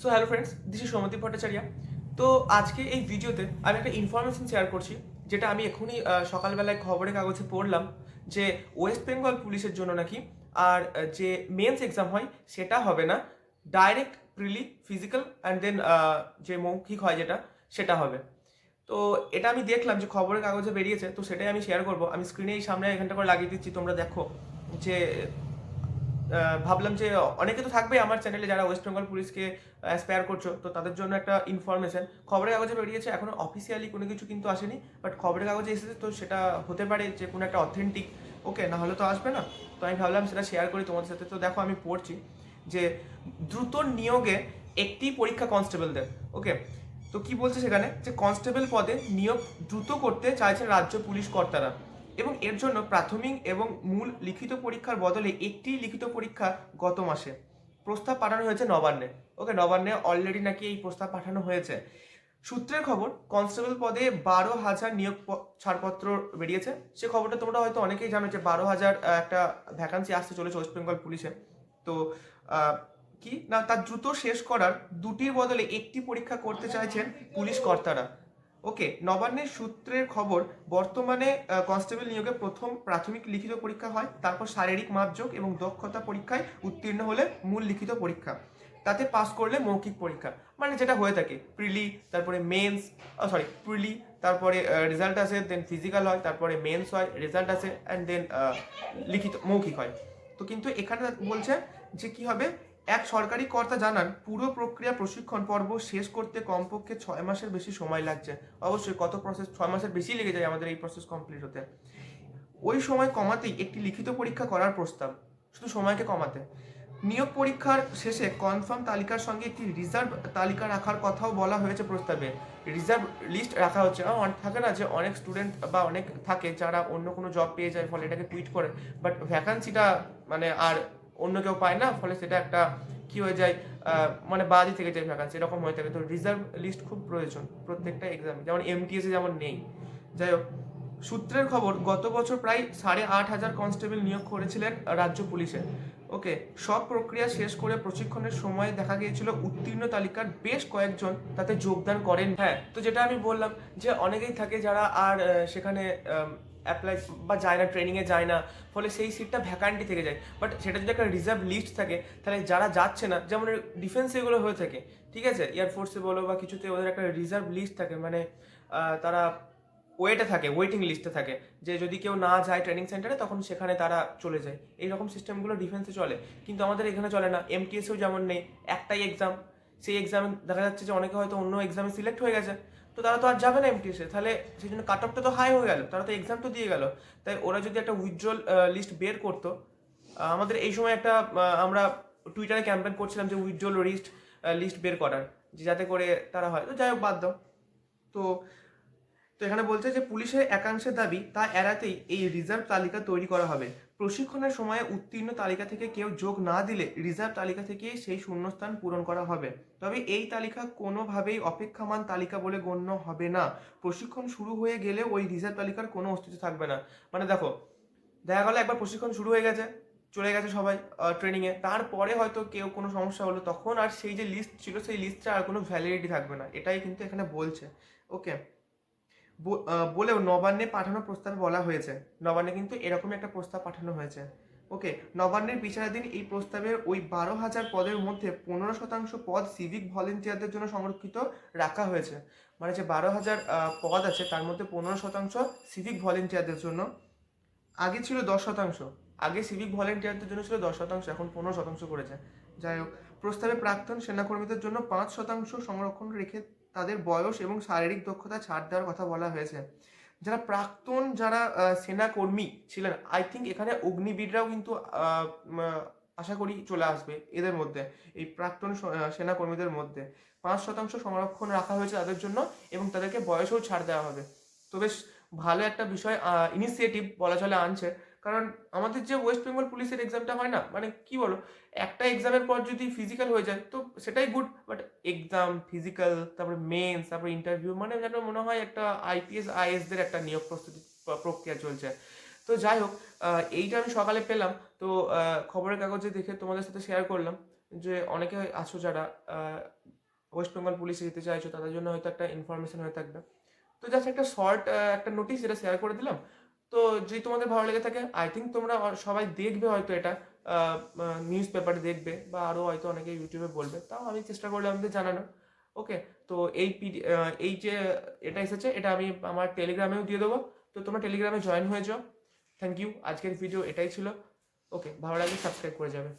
So hello friends, this is Soumadip Bhattacharya. তো আজকে এই ভিডিওতে আমি একটা ইনফরমেশন শেয়ার করছি, যেটা আমি এখনই সকালবেলায় খবরের কাগজে পড়লাম যে ওয়েস্ট বেঙ্গল পুলিশের জন্য নাকি আর যে মেন্স এক্সাম হয় সেটা হবে না, ডাইরেক্ট প্রিলি ফিজিক্যাল অ্যান্ড দেন যে মৌখিক হয় যেটা সেটা হবে। তো এটা আমি দেখলাম যে খবরের কাগজে বেরিয়েছে, তো সেটাই আমি শেয়ার করবো। আমি স্ক্রিনেই সামনে এখানটা করে লাগিয়ে দিচ্ছি, তোমরা দেখো যে ভাবলাম যে অনেকে তো থাকবে আমার চ্যানেলে যারা ওয়েস্ট বেঙ্গল পুলিশকে অ্যাসপায়ার করছো, তো তাদের জন্য একটা ইনফরমেশন খবরের কাগজে বেরিয়েছে। এখনো অফিসিয়ালি কোনো কিছু কিন্তু আসেনি, বাট খবরের কাগজে এসেছে, তো সেটা হতে পারে যে কোনো একটা অথেন্টিক। ওকে, না হলে তো আসবে না। তো আমি ভাবলাম সেটা শেয়ার করি তোমাদের সাথে। তো দেখো আমি পড়ছি যে দ্রুত নিয়োগে একটি পরীক্ষা কনস্টেবলদের। ওকে, তো কি বলছে সেখানে, যে কনস্টেবল পদে নিয়োগ দ্রুত করতে চাইছেন রাজ্য পুলিশ কর্তারা, এবং এর জন্য প্রাথমিক এবং মূল লিখিত পরীক্ষার বদলে একটি লিখিত পরীক্ষা গত মাসে প্রস্তাব পাঠানো হয়েছে নবান্নে। ওকে, নবান্নে অলরেডি নাকি এই প্রস্তাব পাঠানো হয়েছে। সূত্রের খবর, কনস্টেবল পদে 12,000 নিয়োগ ছাড়পত্র বেরিয়েছে। সে খবরটা তোমরা হয়তো অনেকেই জানো যে 12,000 একটা ভ্যাকান্সি আসতে চলেছে ওয়েস্ট বেঙ্গল পুলিশে। তো আহ, কি না, তার দ্রুত শেষ করার দুটির বদলে একটি পরীক্ষা করতে চাইছেন পুলিশ কর্তারা। ওকে, নবান্নের সূত্রের খবর, বর্তমানে কনস্টেবল নিয়োগে প্রথম প্রাথমিক লিখিত পরীক্ষা হয়, তারপর শারীরিক মাপযোগ এবং দক্ষতা পরীক্ষায় উত্তীর্ণ হলে মূল লিখিত পরীক্ষা, তাতে পাস করলে মৌখিক পরীক্ষা। মানে যেটা হয়ে থাকে প্রিলি, তারপরে মেন্স, প্রিলি, তারপরে রেজাল্ট আসে, দেন ফিজিক্যাল হয়, তারপরে মেন্স হয়, রেজাল্ট আসে, অ্যান্ড দেন লিখিত মৌখিক হয়। তো কিন্তু এখানে বলছে যে কি হবে, এক সরকারি কর্তা জানান পুরো প্রক্রিয়া প্রশিক্ষণ পর্ব শেষ করতে কমপক্ষে 6 মাসের বেশি সময় লাগছে। অবশ্যই কত প্রসেস, 6 মাসের বেশি লেগে যায় আমাদের এই প্রসেস কমপ্লিট হতে। ওই সময় কমাতেই একটি লিখিত পরীক্ষা করার প্রস্তাব, শুধু সময়কে কমাতে। নিয়োগ পরীক্ষার শেষে কনফার্ম তালিকার সঙ্গে একটি রিজার্ভ তালিকা রাখার কথাও বলা হয়েছে প্রস্তাবে। রিজার্ভ লিস্ট রাখা হচ্ছে। অনেক থাকে না যে অনেক স্টুডেন্ট বা অনেক থাকে যারা অন্য কোনো জব পেয়ে যায়, ফলে এটাকে টুইট করে, বাট ভ্যাকান্সিটা মানে আর অন্য কেউ পায় না, ফলে সেটা একটা কি হয়ে যায়, মানে বাদই থেকে যায় ভ্যাকান্সি, এরকম হয়ে থাকে। তো রিজার্ভ লিস্ট খুব প্রয়োজন প্রত্যেকটা এক্সামে, যেমন এমটিএসে যেমন নেই। যাই হোক, সূত্রের খবর, গত বছর প্রায় 8,500 কনস্টেবল নিয়োগ করেছিলেন রাজ্য পুলিশে। ওকে, সব প্রক্রিয়া শেষ করে প্রশিক্ষণের সময় দেখা গিয়েছিল উত্তীর্ণ তালিকার বেশ কয়েকজন তাতে যোগদান করেন। হ্যাঁ, তো যেটা আমি বললাম যে অনেকেই থাকে যারা আর সেখানে অ্যাপ্লাই বা যায় না, ট্রেনিংয়ে যায় না, ফলে সেই সিটটা ভ্যাকান্টি থেকে যায়। বাট সেটা যদি একটা রিজার্ভ লিস্ট থাকে, তাহলে যারা যাচ্ছে না, যেমন ডিফেন্সে এগুলো হয়ে থাকে, ঠিক আছে, এয়ারফোর্সে বলো বা কিছুতে, ওদের একটা রিজার্ভ লিস্ট থাকে, মানে তারা ওয়েটে থাকে, ওয়েটিং লিস্টে থাকে, যে যদি কেউ না যায় ট্রেনিং সেন্টারে তখন সেখানে তারা চলে যায়। এইরকম সিস্টেমগুলো ডিফেন্সে চলে, কিন্তু আমাদের এখানে চলে না। এমটিএসেও যেমন নেই, একটাই এক্সাম, সেই এক্সামে দেখা যাচ্ছে যে অনেকে হয়তো অন্য এক্সামে সিলেক্ট হয়ে গেছে, তো তারা তো আর যাবে না এমটিএসে, তাহলে সেই জন্য কাট অফটা তো হাই হয়ে গেল, তারা তো এক্সাম তো দিয়ে গেল। তাই ওরা যদি একটা উইথড্রল লিস্ট বের করতো, আমাদের এই সময় একটা আমরা টুইটারে ক্যাম্পেন করছিলাম যে উইথড্রল লিস্ট বের করার, যে যাতে করে তারা হয়। তো যাই হোক, বাদ দাও। তো তো এখানে বলছে যে পুলিশের একাংশের দাবি তা এড়াতেই এই রিজার্ভ তালিকা তৈরি করা হবে। প্রশিক্ষণের সময় উত্তীর্ণ তালিকা থেকে কেউ যোগ না দিলে রিজার্ভ তালিকা থেকে সেই শূন্যস্থান পূরণ করা হবে। তবে এই তালিকা কোনোভাবেই অপেক্ষমান তালিকা বলে গণ্য হবে না। প্রশিক্ষণ শুরু হয়ে গেলে ওই রিজার্ভ তালিকার কোনো অস্তিত্ব থাকবে না। মানে দেখো, দেখা গেলো একবার প্রশিক্ষণ শুরু হয়ে গেছে, চলে গেছে সবাই ট্রেনিংয়ে, তারপরে হয়তো কেউ কোনো সমস্যা হলো, তখন আর সেই যে লিস্ট ছিল সেই লিস্টে আর কোনো ভ্যালিডিটি থাকবে না, এটাই কিন্তু এখানে বলছে। ওকে, বলেও নবান্নে পাঠানো প্রস্তাবে বলা হয়েছে, নবান্নে কিন্তু এরকম একটা প্রস্তাব পাঠানো হয়েছে। ওকে, নবান্নের বিচারাধীন এই প্রস্তাবের ওই 12,000 পদের মধ্যে 15% পদ সিভিক ভলেন্টিয়ারদের জন্য সংরক্ষিত রাখা হয়েছে। মানে যে 12,000 পদ আছে, তার মধ্যে 15% সিভিক ভলেন্টিয়ারদের জন্য। আগে ছিল 10%। আগে সিভিক ভলেন্টিয়ারদের জন্য ছিল 10%, এখন 15% করেছে। যাই হোক, প্রস্তাবে প্রাক্তন সেনাকর্মীদের জন্য 5% সংরক্ষণ রেখে তাদের বয়স এবং শারীরিক দক্ষতা ছাড় দেওয়ার কথা বলা হয়েছে। যারা প্রাক্তন, যারা সেনাকর্মী ছিলেন, আই থিঙ্ক এখানে অগ্নিবীররাও কিন্তু আশা করি চলে আসবে এদের মধ্যে, এই প্রাক্তন সেনাকর্মীদের মধ্যে 5% সংরক্ষণ রাখা হয়েছে তাদের জন্য, এবং তাদেরকে বয়সেও ছাড় দেওয়া হবে। তো বেশ ভালো একটা বিষয়, ইনিশিয়েটিভ বলা চলে আনছে। কারণ আমাদের যে ওয়েস্ট বেঙ্গল পুলিশের এক্সামটা হয় না, মানে কি বলো, একটা এক্সামের পর যদি ফিজিক্যাল হয়ে যায় তো সেটাই গুড, বাট এক্সাম, ফিজিক্যাল, তারপরে মেন্স, তারপরে ইন্টারভিউ, মানে যেন মনে হয় একটা আইপিএস আইএসদের একটা নিয়োগ প্রস্তুতি প্রক্রিয়া চলছে। তো যাই হোক, এইটা আমি সকালে পেলাম, তো খবরের কাগজে দেখে তোমাদের সাথে শেয়ার করলাম যে অনেকে আছো যারা ওয়েস্ট বেঙ্গল পুলিশে যেতে চাইছো, তাদের জন্য হয়তো একটা ইনফরমেশন হয়ে থাকবে। তো জাস্ট একটা শর্ট একটা নোটিশ যেটা শেয়ার করে দিলাম। তো যদি তোমাদের ভালো লেগে থাকে, আই থিঙ্ক তোমরা সবাই দেখবে হয়তো এটা, নিউজ পেপারে দেখবে বা আরও হয়তো অনেকে ইউটিউবে বলবে, তাও আমি চেষ্টা করলাম আমাদের জানানো। ওকে, তো এই যে এটা এসেছে, এটা আমি আমার টেলিগ্রামেও দিয়ে দেবো। তো তোমরা টেলিগ্রামে জয়েন হয়ে যাও। থ্যাংক ইউ, আজকের ভিডিও এটাই ছিল। ওকে, ভালো লাগলে সাবস্ক্রাইব করে যাবে।